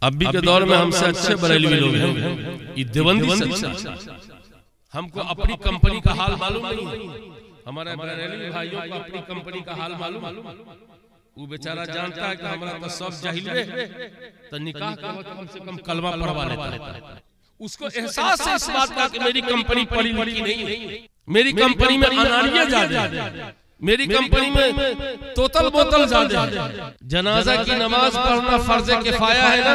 अभी के दौर में हमसे अच्छे बरेलवी लोग हैं, ये देवबंदी सच्चा। हमको अपनी कंपनी का हाल मालूम नहीं है, हमारे बरेलवी भाइयों को अपनी कंपनी का हाल मालूम। वो बेचारा जानता है कि हमारा तो सब जाहिल है, तो निकाह कम से कम कलमा पढ़वा लेता है। उसको एहसास है इस बात का कि मेरी कंपनी पढ़ी लिखी नहीं है, मेरी कंपनी में अनाड़ियां ज्यादा है, मेरी कंपनी में तोतल बोतल ज्यादा है। जनाजा की नमाज पढ़ना फर्ज किफाया है ना,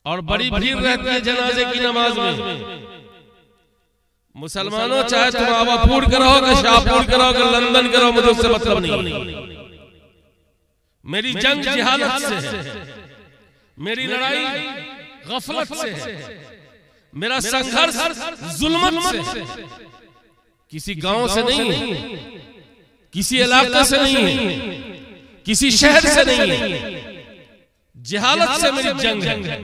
और बड़ी भीड़ रहती है जनाजे की नमाज में। मुसलमानों चाहे तुम आवापुर करोगे, शाहपुर करोगे, लंदन करो, मुझे उससे मतलब नहीं। मेरी जंग जिहालत से है, मेरी लड़ाई गफलत से है, मेरा संघर्ष जुल्मत से है। किसी गांव से नहीं है, किसी इलाके से नहीं है, किसी शहर से नहीं है, जिहालत से मेरी जंग है।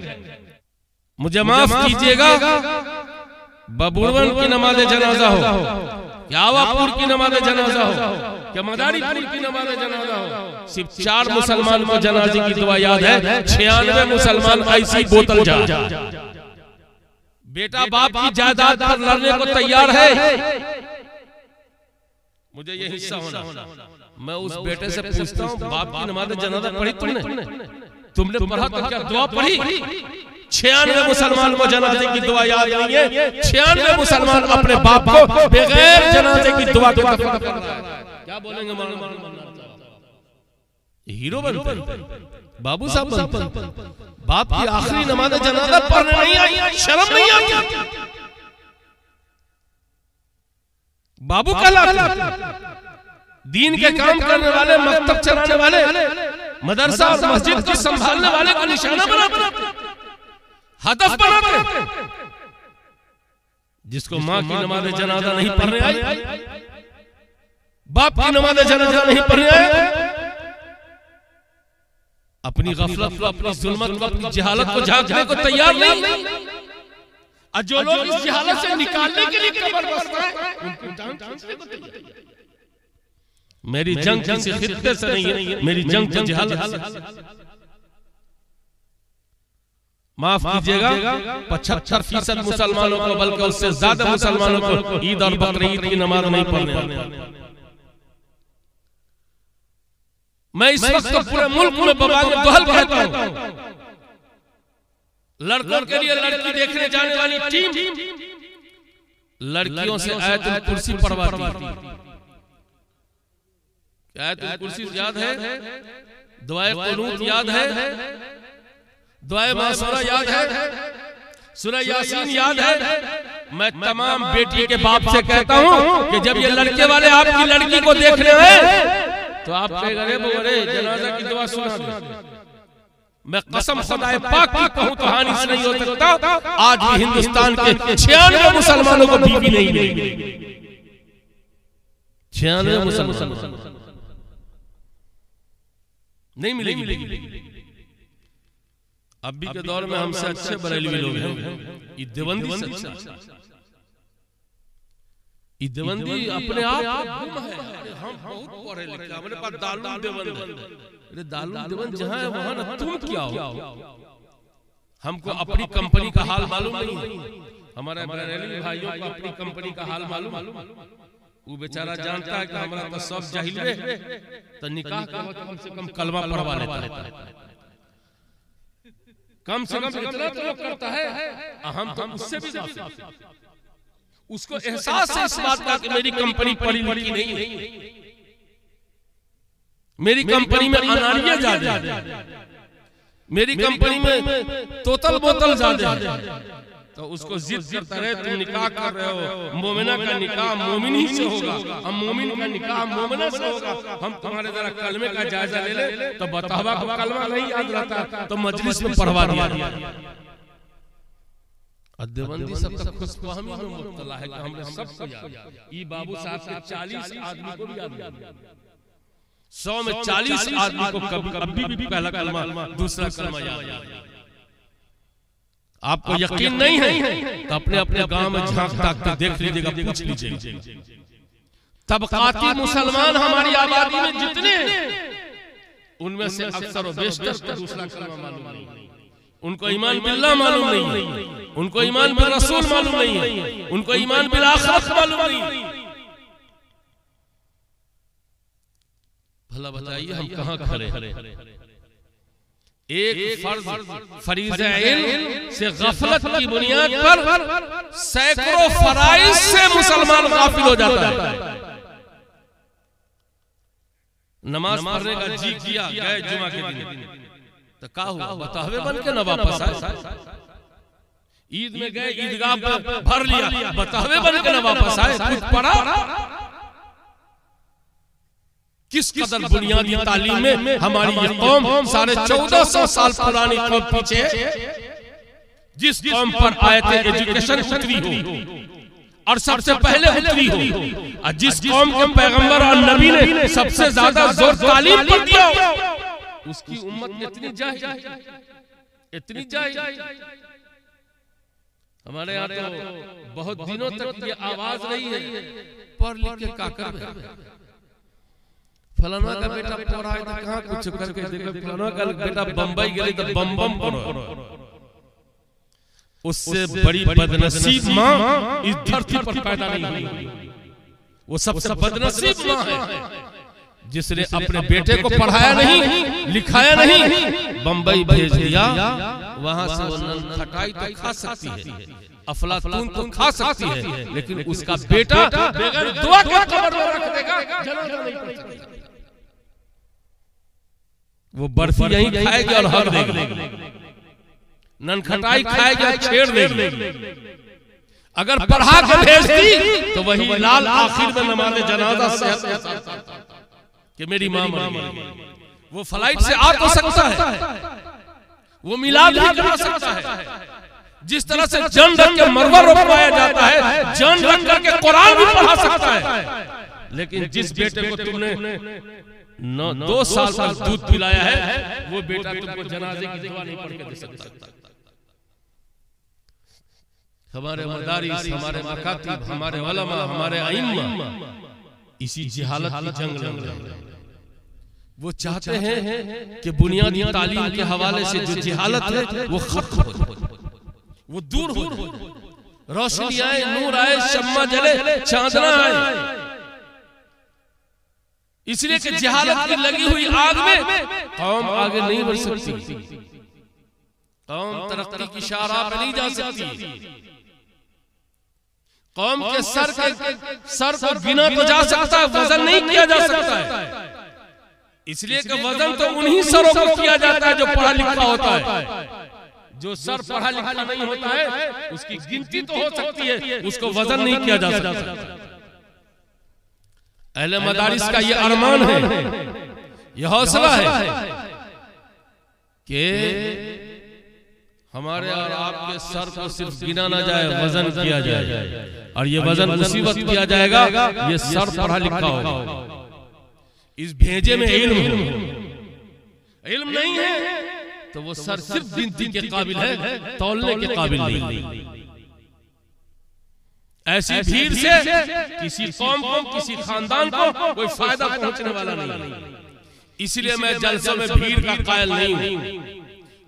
मुझे माफ कीजिएगा, बबुरवन की नमाज जनाजा हो, क्या आवापुर की नमाज जनाजा हो, क्या मदारीपुर की नमाज जनाजा हो, सिर्फ 4 मुसलमान को जनाजे की दुआ याद है, 96 मुसलमान ऐसी बोतल जा। बेटा बाप की जायदाद पर लड़ने को तैयार है, मुझे ये हिस्सा होना। मैं उस बेटे से पूछता हूँ, बाप की नमाज जनाजा पढ़ी तुमने पढ़ा तो क्या दुआ पढ़ी? 96 मुसलमान को जनाजे की दुआ याद नहीं है, 96 मुसलमान अपने बाप को बगैर जनाजे की दुआ के क्या बोलेंगे? हीरो बनते, बाबू साहब बनते, बाप की आखिरी नमाज जनाजा पढ़ने नहीं आई, शर्म नहीं आती? बाबू कहलाते, दीन के काम करने वाले, मकतब चलाने वाले, मदरसा और मस्जिद को संभालने वाले को निशाना बनाते, हदफ बनाते। जिसको माँ की नमाज जनाजा नहीं पढ़ने आई, बाप की नमाज जनाजा नहीं पढ़ने आई, अपनी गफलत को, अपनी जुल्मत को, अपनी जिहालत को झांकने को तैयार नहीं। और जो लोग इस जिहालत से निकालने के लिए कमर बस्ता है, उनको जान खींचने को तैयार। मेरी जंग किसी खित्ते से नहीं है, मेरी जंग तो जिहालत से। माफ कीजिएगा, 75% मुसलमानों को, बल्कि उससे ज्यादा मुसलमानों को ईद और बकरीद की नमाज नहीं पढ़ने। मैं इस वक्त तो पूरे मुल्क में बवाल दोहल कहता हूं, लड़कों के लिए लड़की देखने जाने वाली टीम लड़कियों से आयतुल कुर्सी पढ़वाती है। आयतुल कुर्सी याद है, दुआए कुनूत याद है, दुआए मासूरा याद है, सूरह यासीन याद है। मैं तमाम बेटी के बाप से कहता हूं कि जब ये लड़के वाले आपकी लड़की को देखने आए तो आप कहेंगे जनाजा की दुआ सुना दो। मैं कसम खुदाए पाक की कहूं तो हानि से नहीं हो सकता, आज भी हिंदुस्तान के 96 मुसलमानों को बीवी नहीं मिलेगी। 96 मुसलमान नहीं मिलेगी। अभी के दौर में हमसे अच्छे बरेलवी लोग हैं, ये देवबंदी सच्चा। ये देवबंदी अपने आप गुम है। हम बहुत पढ़े लिखे, हमारे पास दारुल देवबंद है। अरे दारुल देवबंद जहां है वहां ना तुम क्या हो? हमको अपनी कंपनी का हाल मालूम नहीं है, हमारे बरेलवी भाइयों को अपनी कंपनी का हाल मालूम। वो बेचारा जानता है कि हमारा तो सब जाहिल है, तो निकाह कम से कम कलमा पढ़वा लेता है। कम से कम इतना तो करता है, हम तो उससे भी ज्यादा। उसको एहसास है इस बात का कि मेरी कंपनी पढ़ी लिखी नहीं है, मेरी कंपनी में अनाड़ियां ज्यादा है, मेरी कंपनी में तोतल बोतल ज्यादा है। तो उसको जिद करता रहे, तुम निकाह कर रहे हो, मोमिना का निकाह मोमिन ही से होगा, हम मोमिन का निकाह मोमिना से होगा। हम तुम्हारे जरा कलमे का जायजा ले ले, तो बतावा को कलमा नहीं याद रहता, तो मजलिस में पढ़वा दिया। देवबंदी सब तक खुशफहमी में मुब्तला है कि हमने सबको याद। ये बाबू साहब के 40 आदमी को भी याद, 100 में 40 आदमी को कभी भी पहला कलमा दूसरा कलमा याद। आपको यकीन नहीं है तो अपने अपने गांव में झांक ताक के देख लीजिएगा, पूछ लीजिएगा। तबकाती मुसलमान हमारी आबादी में जितने हैं, उनमें से अक्सर और बेशतर को दूसरा कलमा मालूम नहीं, उनको ईमान बिल्लाह मालूम नहीं, उनको ईमान बिल रसूल मालूम नहीं, उनको ईमान बिल आखिरत मालूम नहीं। भला बताइए हम कहां खड़े? एक फर्ज फरीज़े इल्म से गफलत की बुनियाद पर सैकड़ों फराइज से मुसलमान गाफिल हो जाता है। नमाज पढ़ने का जी किया, गए जुमा के दिन तो क्या हुआ? बतावे बन के न वापस आए। ईद में गए, ईदगाह भर लिया, बतावे बन के न वापस आए। कुछ पढ़ा? किस कदर बुनियादी तालीम में हमारी ये कौम 1450 साल पुरानी कौम पीछे, जिस कौम पर आयत एजुकेशन उतरी हो और सबसे पहले उतरी हो, और जिस कौम के पैगंबर और नबी ने सबसे ज्यादा जोर तालीम पर दिया, उसकी उम्मत इतनी जाहिल। हमारे यहाँ तो बहुत दिनों तक ये आवाज रही है, पढ़ लिख के क्या कर, फलाना का बेटा पढ़ा है तो कहाँ कुछ करके देखो, फलाना का बेटा बम्बई गए तो बम बम पढ़ो। उससे बड़ी बदनसीब माँ इस धरती पर पैदा नहीं हुई। वो सबसे बदनसीब माँ है जिसने अपने बेटे को पढ़ाया नहीं, लिखाया नहीं, बम्बई भेज दिया। वहां से वो ननखटाई तो खा सकती है, अफलातून तो खा सकती है, लेकिन उसका बेटा बगैर दुआ के कब्र में रख देगा, जनाजा नहीं पढ़ सकेगा। वो बर्फी यहीं खाएगी और हक देगी, ननखटाई खाएगी और छेड़ देगी। अगर पढ़ा के भेज दी तो वही लाल आखिर में नमाज़े जनाजा सेहत कि मेरी मां मर गई। वो फ्लाइट से आ तो सकता है, वो मिलाद भी करा सकता है। जिस तरह से जान रख के मरवा रोकवाया जाता है, जान रख करके कुरान भी पढ़ा सकता है। लेकिन जिस बेटे को तुमने 2 साल का दूध पिलाया है, वो बेटा तुमको जनाजे की दुआ नहीं पढ़ के दे सकता। हमारे मदारिस, हमारे मकातिब, हमारे उलमा, हमारे अइम्मा इसी जिहालत की जंग लड़ रहे हैं। वो चाहते हैं कि बुनियादी तालीम के हवाले से जो जिहालत है वो खत्म हो, वो दूर हो, रोशनी आए, नूर आए, शम्मा जले, चांदना आए। इसलिए कि जिहालत की लगी हुई आग में कौम आगे नहीं बढ़ सकती, कौम तरक्की की शाहराह पे नहीं जा सकती। कौम के सर को गिना तो जा सकता है, वजन नहीं किया जा सकता है। इसलिए कि वजन तो उन्हीं सरों को किया जाता है जो पढ़ा लिखा होता है। जो सर पढ़ा लिखा नहीं होता है उसकी गिनती तो हो सकती है, उसको वजन नहीं किया जा सकता। अहले मदारिस का ये अरमान है, ये हौसला है कि हमारे और आपके सर को सिर्फ गिना ना जाए, वजन किया जाए। और ये वजन उसी वक्त किया जाएगा ये सर पढ़ा लिखा होगा। इस भेजे में इल्म नहीं है तो वो सर सिर्फ गिनती के काबिल है, तौलने के काबिल नहीं। ऐसी भीड़ से किसी कौम को, किसी खानदान को कोई फायदा पहुंचने वाला नहीं। इसलिए मैं जलसों में भीड़ का कायल नहीं हूं।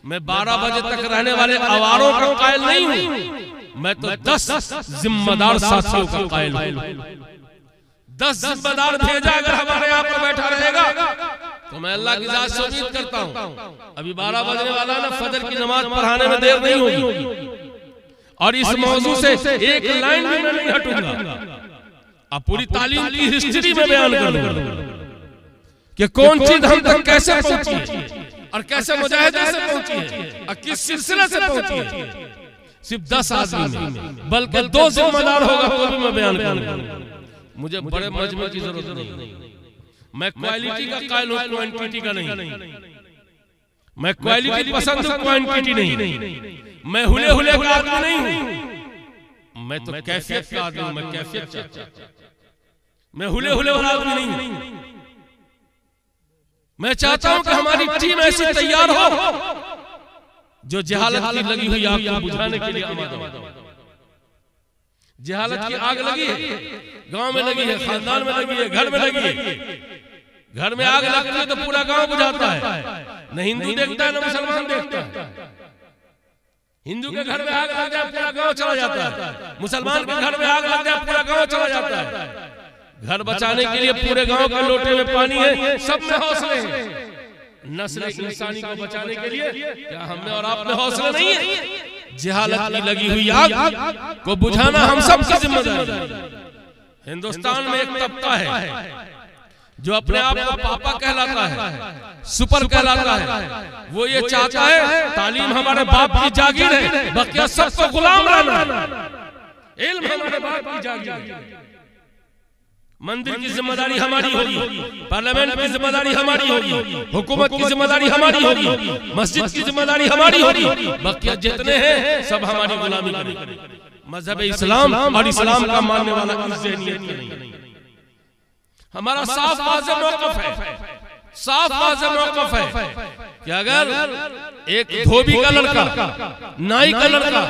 मैं 12 बजे तक रहने वाले आवारों का कायल नहीं हूं। मैं तो 10 जिम्मेदार साथियों का कायल हूं। 10 जिम्मेदार भेजा अगर हमारे यहाँ पर बैठा रहेगा तो मैं अल्लाह की जात से उम्मीद करता हूं अभी 12 बजने वाला ना, फजर की नमाज पढ़ाने में देर नहीं होगी। और इस मौजू से एक लाइन भी मैं नहीं हटूंगा। अब पूरी तालीम की हिस्ट्री में बयान करूंगा कि कौन चीज हम तक कैसे पहुंची है और कैसे मुजाहिदे से पहुंची है और किस सिलसिले से पहुंची है। सिर्फ 10 आदमी में, बल्कि 2 जिम्मेदार होगा तो भी मैं बयान करूंगा। मुझे बड़े मजमे की जरूरत नहीं। मैं क्वालिटी का कायल हूं, क्वांटिटी का नहीं। मैं क्वालिटी पसंद हूं, क्वांटिटी नहीं। मैं हुले हुले का आदमी नहीं हूं, मैं तो कैफियत का आदमी हूं। मैं कैफियत चाहता हूं, मैं हुले हुले वाला आदमी नहीं हूं। मैं चाहता हूं कि हमारी टीम ऐसी तैयार हो जो जहालत की लगी हुई आग को बुझाने के लिए आमादा हो। जहालत की आग लगी है, गांव में लगी है, खानदान में लगी है, घर में लगी है। घर में आग लगती है तो पूरा गांव बुझाता है, न हिंदू देखता है न मुसलमान देखता है। हिंदू के घर में आग लग जाए पूरा गांव चला जाता है, मुसलमान के घर में आग लग जाए पूरा गांव चला जाता है। घर बचाने के लिए पूरे गांव के लोटे में पानी है, सब में हौसले हैं। नस्ल इंसानी को बचाने के लिए क्या हम में और आप में हौसला नहीं है? जहालत की लगी हुई आग को बुझाना हम सब की जिम्मेदारी है। हिंदुस्तान में एक तबका है जो अपने आप को पापा कहलाता है, सुपर कहलाता है। वो ये चाहता है तालीम हमारे बाप की जागीर है, बाकी सबको गुलाम रहना। इल्म हमारे बाप की जागीर है। मंदिर की जिम्मेदारी हमारी होगी, पार्लियामेंट की जिम्मेदारी हमारी होगी, हुकूमत की जिम्मेदारी हमारी होगी, मस्जिद की जिम्मेदारी हमारी होगी। बाकी जितने हैं सब हमारी गुलामी करेंगे। मजहब इस्लाम और इस्लाम का मानने वाला इस ज़हनियत में नहीं। हमारा साफ वाज़ेह मौक़िफ़ है, साफ वाज़ेह मौक़िफ़ है कि अगर एक धोबी का लड़का, नाई का लड़का,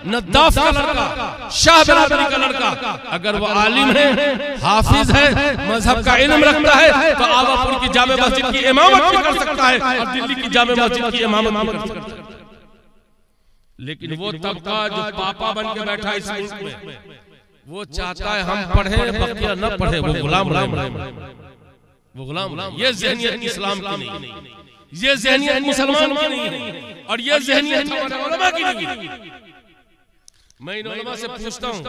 नद्दाफ का लड़का, शाह बिरादरी का लड़का अगर वो आलिम है, हाफिज है, मजहब का इल्म रखता है तो आवापुर की जामे मस्जिद की इमामत भी कर सकता है और दिल्ली की जामे मस्जिद की इमामत भी कर सकता है। लेकिन वो तबका जो पापा बन के बैठा है इस मुल्क में, वो चाहता है हम पढ़े बकिया न पढ़े, वो गुलाम रहे, वो गुलाम। ये ज़हनियत इस्लाम की नहीं, ये ज़हनियत मुसलमान की नहीं है, और ये ज़हनियत हमारे उलमा की नहीं है। मैं इन उलमा से पूछता हूँ,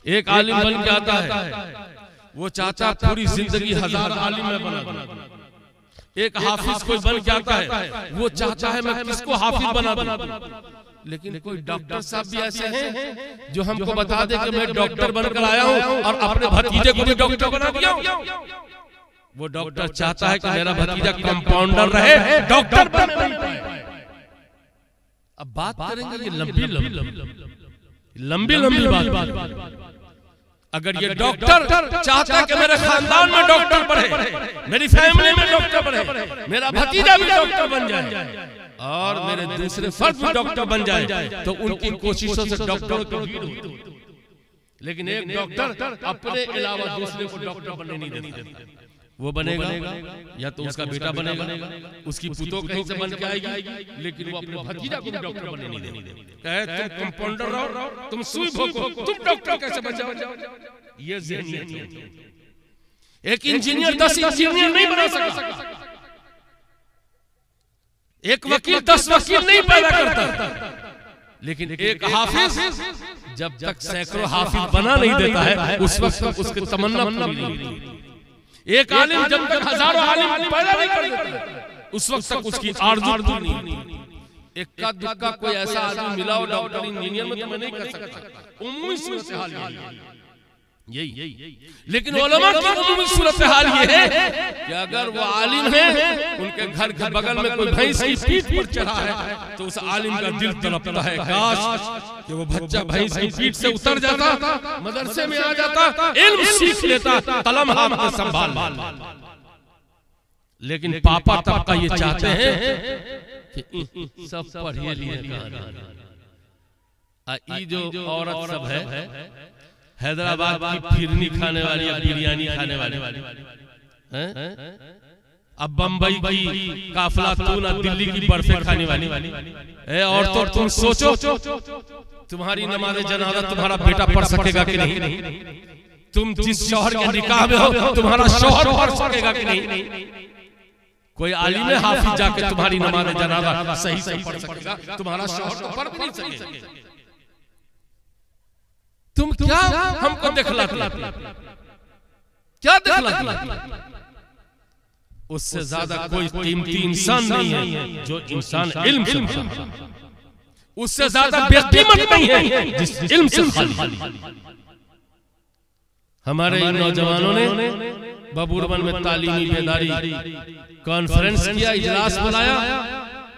एक आलिम बन के आता है, वो चाहता है पूरी जिंदगी 1000 आलिम में बना दूं। एक हाफिज कोई बन के आता है, वो चाहता है मैं किसको हाफिज बना दूं। लेकिन कोई डॉक्टर साहब भी ऐसे हैं जो हमको बता दे कि मैं डॉक्टर बनकर आया हूं और अपने भतीजे को भी डॉक्टर बना दिया हूं। वो डॉक्टर चाहता है कि मेरा भतीजा कंपाउंडर रहे, डॉक्टर बने नहीं पाए। अब बात करेंगे ये लंबी बात। अगर ये डॉक्टर चाहता है कि मेरे खानदान में डॉक्टर बढ़े, मेरी फैमिली में डॉक्टर बढ़े, मेरा भतीजा भी डॉक्टर बन जाए और मेरे दूसरे फर्द भी डॉक्टर बन जाए, तो उनकी कोशिशों से डॉक्टर को भीड़ होती। लेकिन एक डॉक्टर अपने अलावा दूसरे को डॉक्टर बनने नहीं देता। वो बनेगा या तो उसका बेटा बनेगा, उसकी पुतों कहीं से बन के आएगी, लेकिन वो अपने भतीजा को डॉक्टर बनने नहीं देगा। कहे तुम कंपाउंडर रहो, तुम सुई भोंको, तुम डॉक्टर कैसे बन जाओ? ये ज़हनियत है। एक इंजीनियर 10 इंजीनियर नहीं बना सकता, एक वकील 10 वकील नहीं पैदा करता। लेकिन एक हाफिज जब तक सैकड़ों हाफिज बना नहीं देता है, उस वक्त उसकी तमन्ना पूरी नहीं होती। एक आलिम जब तक 1000 आलिम पैदा नहीं कर देता, उस वक्त तक उसकी आरज़ू पूरी नहीं होती। इक्का दुक्का कोई ऐसा आदमी मिला हो डॉक्टर इंजीनियर में तो मैं नहीं कर सकता, उम्मी सूरत हाल यही। लेकिन उलमा की उम्मी सूरत हाल ये है कि अगर वो आलिम है, उनके घर के बगल में कोई भैंस की पीठ पर चढ़ा है तो उस आलिम का दिल तड़पता है, काश कि वो बच्चा भैंस की पीठ से उतर जाता, मदरसे में आ जाता, इल्म सीख लेता, कलम हाथ में संभाल। लेकिन पापा तबका ये चाहते हैं कि सब पढ़िए लिए जो औरत सब है हैदराबाद की फिरनी खाने वाली, बिरयानी खाने वाली, अब बंबई की काफला तू ना दिल्ली की बर्फे खाने वाली। और तो तुम सोचो तुम्हारी नमाज जनाजा तुम्हारा बेटा पढ़ सकेगा कि नहीं? तुम जिस शौहर के निकाह में हो तुम्हारा शौहर पढ़ सकेगा कि नहीं? कोई आलिम हाफिज जाके तुम्हारी नमाज जनाजा सही से पढ़ सकेगा? तुम्हारा शौहर तो पढ़ नहीं सकेगा। तुम क्या हमको दिखलाते, क्या दिखलाते? उससे ज्यादा कोई कीमती इंसान नहीं है जो इंसान इल्म से, उससे ज्यादा बेकीमत नहीं है जिस इल्म से खाली। हमारे इन नौजवानों ने बबूरबन में तालीमी बेदारी कॉन्फ्रेंस किया, इजलास बुलाया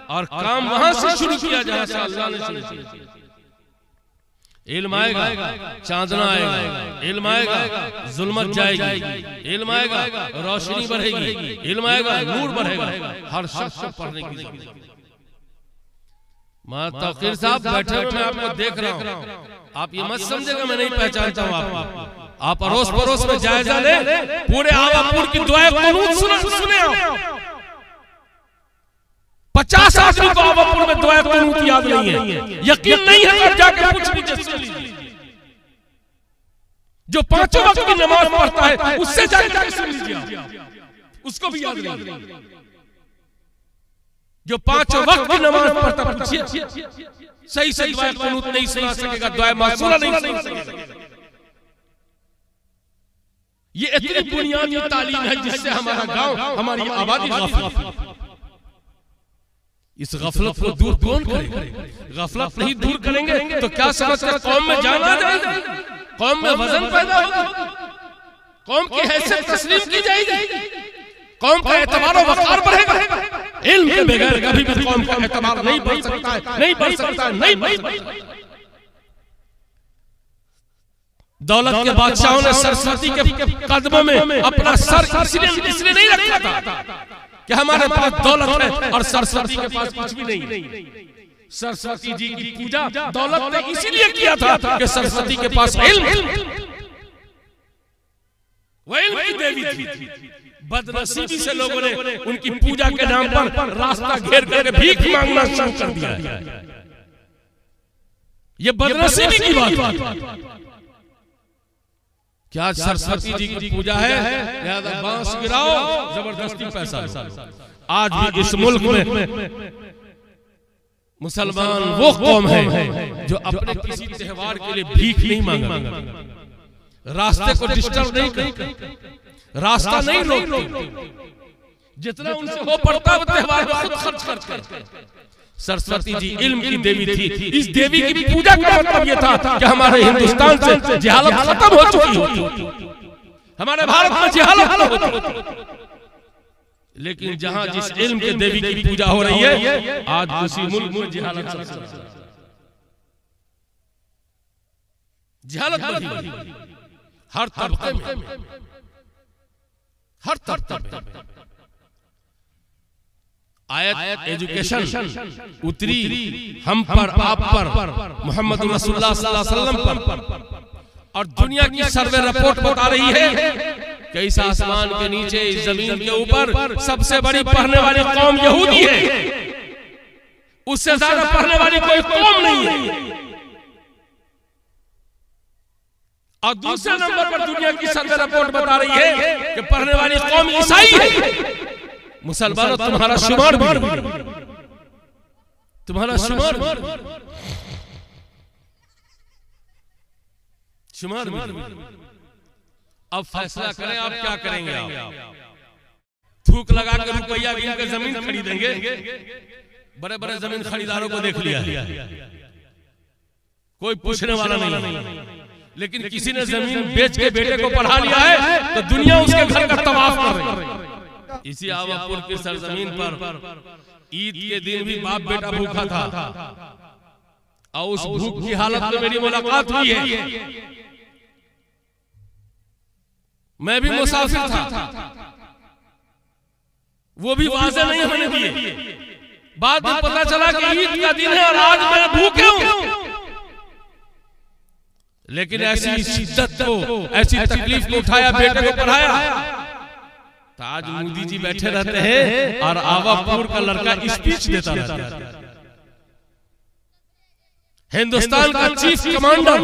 और काम वहां से शुरू किया जहां से अल्लाह ने शुरू किया। इल्म आएगा, चांदना आएगा, इल्म आएगा, जुल्मत जाएगी, इल्म आएगा, रोशनी बढ़ेगी, इल्म आएगा, नूर बढ़ेगा। हर शख्स को पढ़ने की जरूरत है। मां तौकीर साहब बैठे हुए मैं आपको देख रहा हूं, आप ये मत समझेगा मैं नहीं पहचानता हूं आपको। आप अड़ोस पड़ोस में जायजा ले, पूरे आवापुर की दुआएं कुनूत सुने आप। 50 आदमी को आवापुर में दुआएं कुनूत याद नहीं है, यकीन नहीं है तो जाके पूछ लीजिए। जो 5 वक्त की नमाज पढ़ता है उससे जाकर सुन लीजिए, उसको भी याद नहीं। जो 5 वक्त की नमाज पढ़ता पूछिए, सही सही दुआ कुनूत नहीं सुना सकेगा, दुआ मासूरा नहीं सुना सकेगा। ये इतनी बुनियादी तालीम है जिससे हमारा गांव, हमारी आबादी गाफिल। इस गफलत को दूर कौन करेगा? गफलत नहीं दूर करेंगे तो क्या समझकर कौम में जान आ जाएगा, कौम में वजन पैदा होगा, कौम की हैसियत तस्लीम की जाएगी, कौम का एतबार और वक़ार बढ़ेगा। इल्म के बगैर कभी भी कौम का एतबार नहीं बढ़ सकता है, नहीं बढ़ सकता है, नहीं बढ़ सकता है। दौलत के बादशाहों ने सरस्वती के कदमों में अपना सर इसलिए नहीं रखा था कि हमारे पास दौलत है और सरस्वती के पास कुछ भी नहीं। सरस्वती जी की पूजा दौलत ने इसीलिए किया था कि सरस्वती के पास इल्म की देवी थी। बदनसीबी से लोगों ने उनकी पूजा के नाम पर रास्ता घेर करके भीख मांगना शुरू कर दिया। ये बदनसीबी की बात। क्या सरस्वती जी की पूजा है, लिहाजा बांस गिराओ, जबरदस्ती पैसा। आज भी इस मुल्क में मुसलमान वो कौम है जो अपने किसी त्योहार के लिए भीख नहीं मांगा, रास्ते को डिस्टर्ब नहीं करते, रास्ता नहीं रोकते, जितना उनसे हो पड़ता है त्योहार में खुद खर्च करते। सरस्वती जी इल्म की देवी थी। इस देवी की पूजा का मतलब यह था कि हमारे हिंदुस्तान से जहालत खत्म हो चुकी होती, हमारे भारत में जहालत खत्म होती। लेकिन जहां जिस इल्म के देवी की पूजा हो रही है, आज उसी मुल्क में जहालत बढ़ी, हर तबके में, हर तबके में। आयत एजुकेशन उतरी हम पर, आप पर, मोहम्मद रसूलुल्लाह सल्लल्लाहु अलैहि वसल्लम पर, और दुनिया की सर्वे रिपोर्ट बता रही है कि इस आसमान के नीचे, इस जमीन के ऊपर सबसे बड़ी पढ़ने वाली कौम यहूदी है, उससे ज्यादा पढ़ने वाली कोई कौम नहीं है। और दूसरे नंबर पर दुनिया की सर्वे रिपोर्ट बता रही है कि पढ़ने वाली कौम ईसाई है। मुसलमानों तुम्हारा शुमार भी, तुम्हारा शुमार भी। अब फैसला करें आप क्या करेंगे। आप थूक लगा कर रुपया गिन कर जमीन खरीदेंगे। बड़े बड़े जमीन खरीदारों को देख लिया, कोई पूछने वाला नहीं। लेकिन किसी ने जमीन बेच के बेटे को पढ़ा लिया है तो दुनिया उसके घर का तवाफ कर रही है। इसी आवापुर की सरजमीन पर ईद के दिन भी बाप बेटा भूखा था, और उस भूख की हालत में मेरी मुलाकात हुई है। मैं भी मुसाफिर था, वो भी वाज़े नहीं होने दिए। बाद में पता चला कि ईद का दिन है और आज मैं भूखे हूं। लेकिन ऐसी शिद्दत को, ऐसी तकलीफ को उठाया, बेटे को पढ़ाया। आज मोदी जी बैठे रहते हैं और आवापुर का लड़का स्पीच देता रहता है। हिंदुस्तान का चीफ कमांडर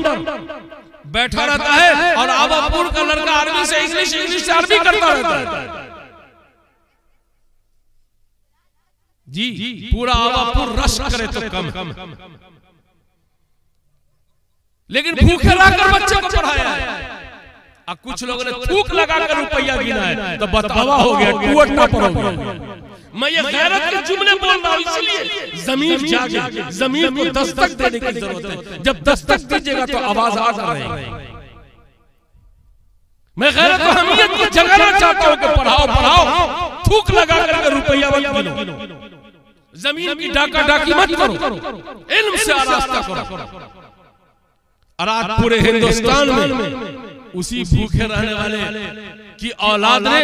बैठा रहता है और आवापुर का लड़का अरबी से इंग्लिश, इंग्लिश से अरबी करता रहता है। जी पूरा आवापुर रश करे तो कम, लेकिन भूखे लाकर बच्चे को पढ़ाया है। अब कुछ लोगों ने थूक लगाकर रुपया गिना है तो बतवा हो गया, टूटना पड़ गया। मैं ये गैरत के जुमले बोल रहा हूं इसलिए जमीन जागे, जमीन को दस्तक देने की जरूरत है। जब दस्तक दीजिएगा तो आवाज आ जाएगी। मैं गैरत और हमीयत को जगाना चाहता हूं कि पढ़ाओ पढ़ाओ, थूक लगा करके रुपया मत गिनो, जमीन की डाका डाकी मत करो, इल्म से आरास्ता करो। और आज पूरे हिंदुस्तान में उसी भूखे रहने वाले की औलाद ने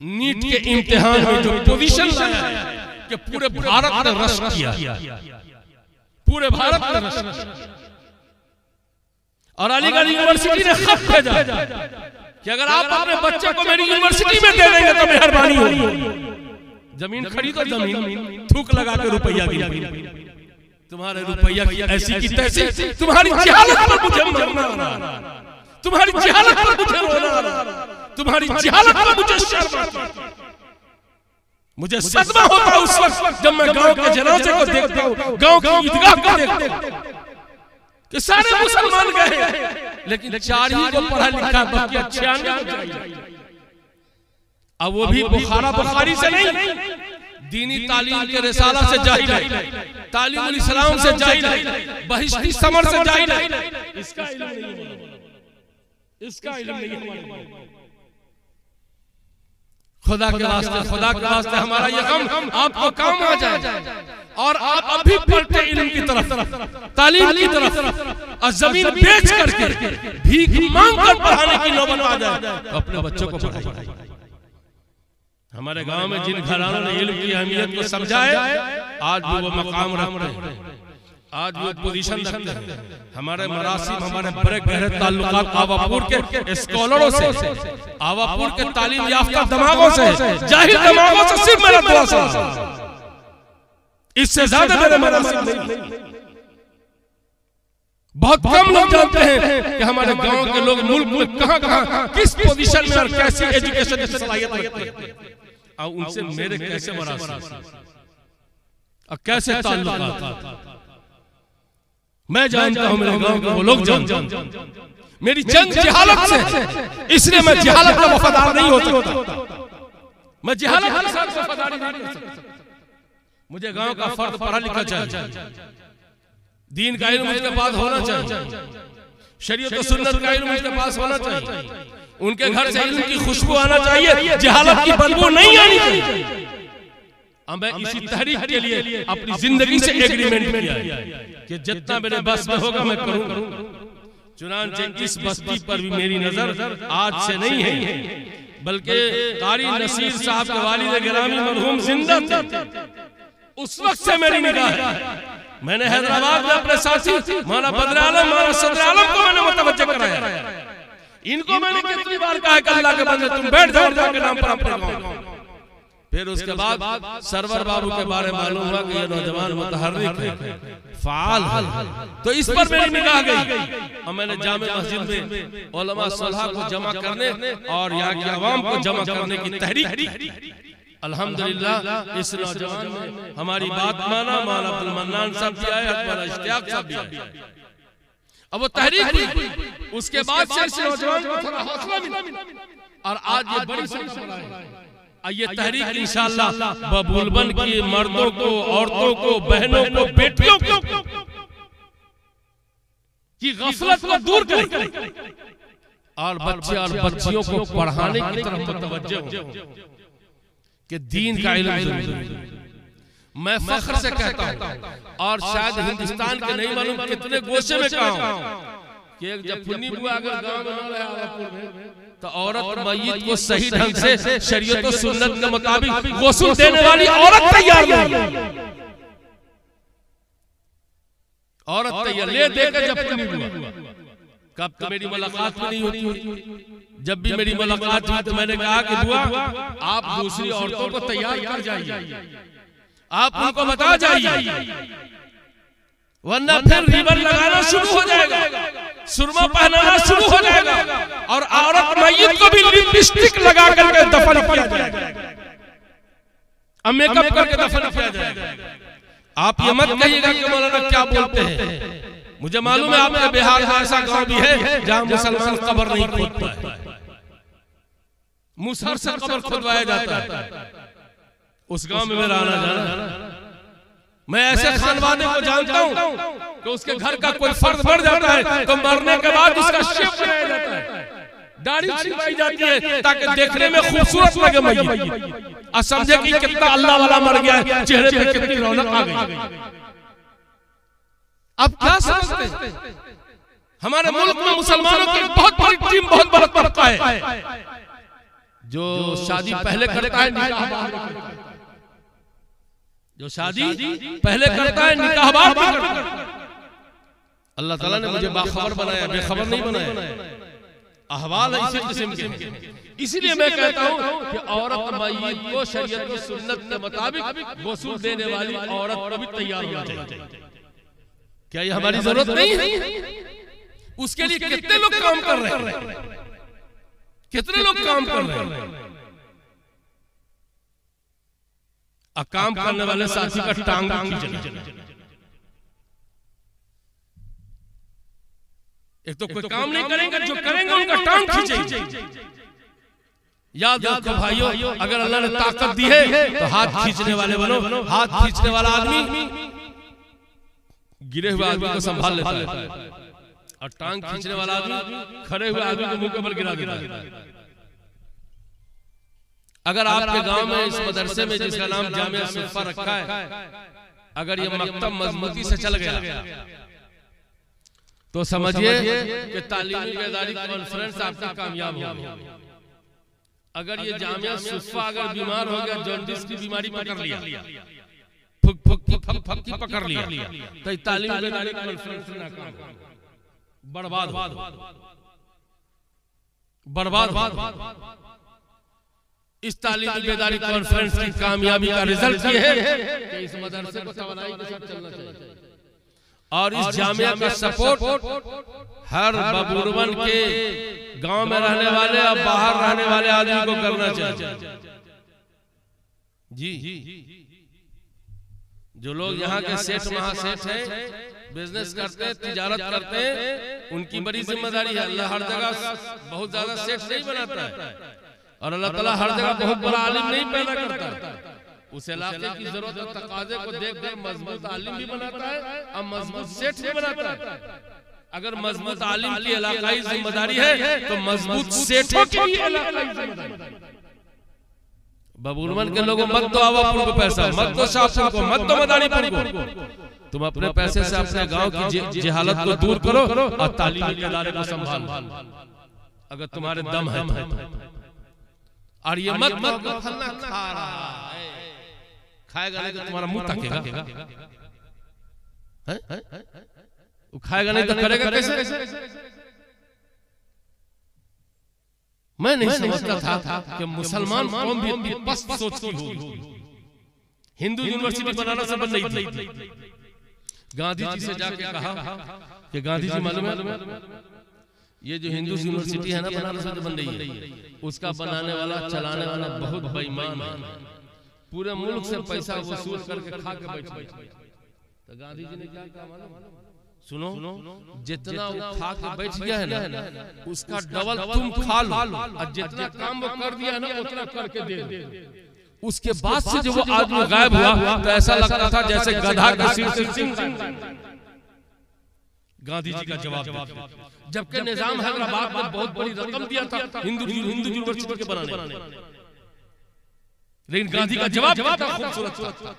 नीट के इम्तिहान में जो पोजीशन लाया है कि पूरे भारत ने रश किया, पूरे भारत ने रश किया। और अलीगढ़ यूनिवर्सिटी ने खत भेजा कि अगर आप अपने बच्चे को मेरी यूनिवर्सिटी में दे देंगे तो मेहरबानी होगी। जमीन खरीदो, जमीन थूक लगा के रुपया गिरा, तुम्हारे रुपया की ऐसी की तैसी, तुम्हारी जहालत पर मुझे मरना आ रहा, तुम्हारी जहालत पर मुझे रोना आ रहा, तुम्हारी जहालत पर मुझे शर्म आता है। मुझे सदमा होता उस वक्त जब मैं गांव के जनाजे को देखता हूं, गांव की ईदगाह को देखता हूं कि सारे मुसलमान गए लेकिन 4 ही को पढ़ा लिखा, बाकी 96 को चाहिए। अब वो भी बुखारी से नहीं, दीनी तालीम के रिसाला से जाहिल है, तालीमुल इस्लाम से जाहिल है, बहिश्ती समर से जाहिल है। इसका इल्म नहीं है, इसका इल्म नहीं है। खुदा के वास्ते हमारा ये गम आपको काम आ जाए और आप अभी पलटे इल्म की तरफ, तालीम की तरफ, और जमीन बेच करके भीख मांग कर पढ़ाने की नौबत आ जाए तो अपने बच्चों को पढ़ाइए। हमारे गांव में जिन घरानों ने इल्म की अहमियत को समझा है, आज भी वो मकाम रखते हैं, आज भी वो पोजीशन रखते हैं। हमारे मरासिम, हमारे बड़े गहरे ताल्लुकात आवापुर के स्कॉलरों से, आवापुर के तालीम याफ्ता दिमागों से, जाहिल दिमागों से सिर्फ मेरा दुआ सा, इससे ज्यादा मेरे मरासिम नहीं। बहुत कम लोग जानते हैं कि हमारे गांव के लोग मुल्क में कहां किस पोजीशन में और कैसी एजुकेशन की सलाहियत रखते हैं, और उनसे मेरे कैसे मरासिम और कैसे ताल्लुकात मैं जानता हूं। मेरे गांव के वो लोग जानते हैं। मेरी जंग जहालत से, इसलिए मैं जहालत का वफादार नहीं हो सकता, मैं जहालत के साथ वफादारी नहीं कर सकता। मुझे गांव का फर्द पढ़ा लिखा चाहिए, दीन का इल्म उसके पास होना चाहिए, शरीयत और सुन्नत का इल्म उसके पास होना चाहिए, उनके घर से इल्म की खुशबू आना चाहिए, जहालत की बदबू नहीं आनी चाहिए। मैं इसी तहरीक के लिए अपनी जिंदगी से एग्रीमेंट किया है कि जितना मेरे बस में होगा मैं करूंगा। चुनांचे इस बस्ती पर भी मेरी नजर आज से नहीं है, बल्कि कारी नसीर साहब के वालिद गिरामी मरहूम जिंदा थे, उस वक्त से मेरी निगाह है। मैंने हैदराबाद में अपने साथी मौलाना बदर आलम, मौलाना सदर आलम को मैंने मुतवज्जो कराया। इनको मैंने कितनी बार कहा कि अल्लाह के बंदे तुम बैठ जाओ, के नाम पर हम पढ़ाओ। फिर उसके बाद सरवर बाबू के बारे में मालूम हुआ कि ये नौजवान मुतहर्रिक है, फाल है, तो इस पर मेरी निगाह गई और मैंने जामे मस्जिद में उलमा सलाह को जमा करने और यहाँ की आवाम को जमा करने की तहरीक। अल्हम्दुलिल्लाह इस नौजवान ने हमारी बात माना, मौलाना अब्दुल मन्नान साहब भी आए, अकबर इश्तियाक साहब भी आए। अब वो तहरीक हुई, उसके बाद से इस नौजवान को थोड़ा हौसला मिला और आज ये बड़ी संख्या है। ये तहरीक इंशाअल्लाह बबूलबन की मर्दों को, औरतों को, बहनों को, बेटियों को की गफलत को दूर करेगी और बच्चे और बच्चियों को पढ़ाने की तरफ मुतवज्जो हो कि दीन का इल्म जरूरी है। मैं फख्र से कहता हूं और शायद हिंदुस्तान के नहीं मालूम कितने गोशे में कहा हूं कि एक जब पुन्नी बुआ अगर गांव में न रहे तो औरत मय्यत को सही ढंग से शरीयत और सुन्नत के मुताबिक गुस्ल देने वाली औरत तैयार नहीं। औरत तैयार ले देकर जब पुन्नी बुआ, कब तो मेरी मुलाकात में नहीं होती। जब भी मेरी मुलाकात हुई तो मैंने कहा कि बुआ आप दूसरी औरतों को तैयार कर जाइए, आप उनको बता जाइए, वरना फिर रिबन लगाना शुरू हो जाएगा, सुरमा पहनाना शुरू हो जाएगा और औरत मय्यत को भी लिपस्टिक लगा करके दफन किया जाएगा, अब मेकअप करके दफन किया जाएगा। आप ये मत कहिएगा कि मौलाना क्या बोलते हैं। मुझे मालूम है आपके बिहार में ऐसा गांव भी है जहां मुसलमान कब्र नहीं खोदता है, मुसहर से कब्र खुदवाया जाता है। उस गांव में मेरा आना जाना, मैं ऐसे खानवादे को जानता हूं कि उसके घर का कोई फर्द मर जाता है तो मरने के बाद उसका शेप बनाया जाता है, दाढ़ी छिपाई जाती है ताकि देखने में खूबसूरत लगे मय्यत और समझे कि कितना अल्लाह वाला मर गया है, चेहरे पे कितनी रौनक आ गई। अब क्या समझते हैं हमारे मुल्क में मुसलमानों की बहुत बड़ी टीम, बहुत बड़ा तबका है जो शादी पहले करता है, निकाह बाद करता है, जो शादी पहले करता है निकाह बाद करता है, अल्लाह ताला ने मुझे बाखबर बनाया, बेखबर नहीं बनाया। अहवाल इसी किस्म के। इसीलिए मैं कहता हूँ कि औरत मय्यत को शरीयत की सुन्नत के मुताबिक गुस्ल देने वाली औरत को भी तैयार होना चाहिए। क्या ये हमारी जरूरत नहीं है? उसके लिए कितने लोग काम कर रहे हैं, कितने लोग काम कर रहे हैं। काम करने वाले साथी का टांग खींचना, एक तो कोई काम नहीं करेंगे, जो करेंगे उनका टांग खींचेंगे। याद रखो भाइयों, अगर अल्लाह ने ताकत दी है तो हाथ खींचने वाले बनो। हाथ खींचने वाला आदमी गिरे हुए आदमी को संभाल लेता है, और टांग खींचने वाला आदमी खड़े हुए आदमी को मुंह के बल गिरा देता है। अगर आपके गांव में इस मदरसे में जिसका नाम जामिया सुफ़ा रखा है, अगर ये मकतब मजबूती से चल गया तो समझिए कि तालीमी बेदारी कॉन्फ्रेंस आपकी कामयाब होगी। अगर ये जामिया सुफ़ा अगर बीमार हो गया, जॉन्डिस की बीमारी पकड़ लिया, फक्की पकड़ लिया, तो तालीमी बेदारी कॉन्फ्रेंस नाकाम, बर्बाद। इस तालीमी बेदारी कॉन्फ्रेंस की कामयाबी का रिजल्ट ये है कि इस मदरसे को तवानाई के साथ चलना चाहिए, और इस जामिया का सपोर्ट हर बबूरवन के गांव में रहने वाले और बाहर रहने वाले आदमी को करना चाहिए। जी, जो लोग यहाँ के सेठ महासेठ हैं, बिजनेस करते हैं, तिजारत करते हैं, उनकी बड़ी जिम्मेदारी है। अल्लाह हर जगह बहुत ज्यादा सेठ नहीं बनाता है, और अल्लाह ताला हर जगह बहुत बड़ा आलिम नहीं पैदा करता है। उस इलाके की जरूरत और तकाजे को देखकर मजबूत आलिम भी बनाता है और मजबूत सेठ भी बनाता है। अगर मजबूत आलिम की इलाकाई जिम्मेदारी है तो मजबूत सेठों की भी इलाकाई जिम्मेदारी। बबूरवन के लोगों मत दो आवापुर को पैसा, मत दो शाहपुर को, मत दो मदानीपुर को। तुम अपने पैसे से अपने गांव की जहालत को दूर करो और तालीमी इदारे को संभालो, अगर तुम्हारे दम है। और ये मत फलना खा रहा है, खाएगा नहीं तो तुम्हारा मुंह तकेगा, वो खाएगा नहीं तो करेगा कैसे? मैं नहीं समझता था कि मुसलमान कौम भी इतनी पस्त सोच की होगी। हिंदू यूनिवर्सिटी बनाना से बन नहीं थी। गांधी जी से जाके कहा कि गांधी जी मालूम है ये जो हिंदू यूनिवर्सिटी है ना बनारस में बन रही है, उसका बनाने वाला चलाने वाला बहुत बेईमान है, पूरे मुल्क से पैसा वसूल करके खा के बैठ गया। तो गांधी जी ने क्या कहा मालूम? सुनो, जितना वो खा के बैठ गया है ना, उसका डबल तुम खा लो, और जितना काम वो कर दिया है ना उतना करके दे दो। उसके बाद से जो वो आदमी गायब हुआ तो ऐसा लगता था जैसे गधा के सिर से सिंह। गांधी जी का जवाब, जबकि निजाम हैदराबाद में बहुत बड़ी रकम दिया था हिंदू यूनिवर्सिटी के बनाने, लेकिन गांधी का जवाब खूबसूरत था,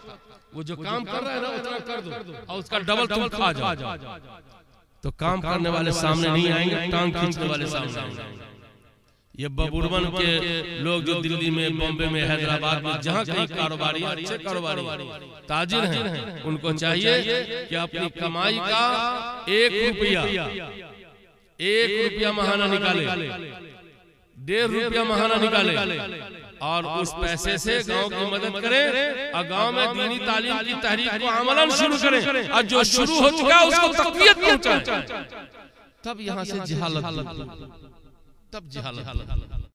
वो जो काम कर रहा है ना उतना कर दो और उसका डबल तुम खा जाओ। तो काम करने वाले सामने नहीं आएंगे, टांग खींचने वाले सामने आएंगे। ये बबूरवन के लोग जो दिल्ली में, बॉम्बे में, हैदराबाद में जहाँ कहीं कारोबारी, अच्छे कारोबारी ताजिर हैं, उनको चाहिए कि अपनी कमाई का 1 रुपया महाना निकाले, 1.5 रुपया महाना निकाले, और उस पैसे से गांव की मदद करें और गांव में दीनी तालीम की तहरीक को अमलन शुरू करें, और जो शुरू हो चुका है उसको तक़वियत पहुंचाएं। तब यहाँ से जिहालत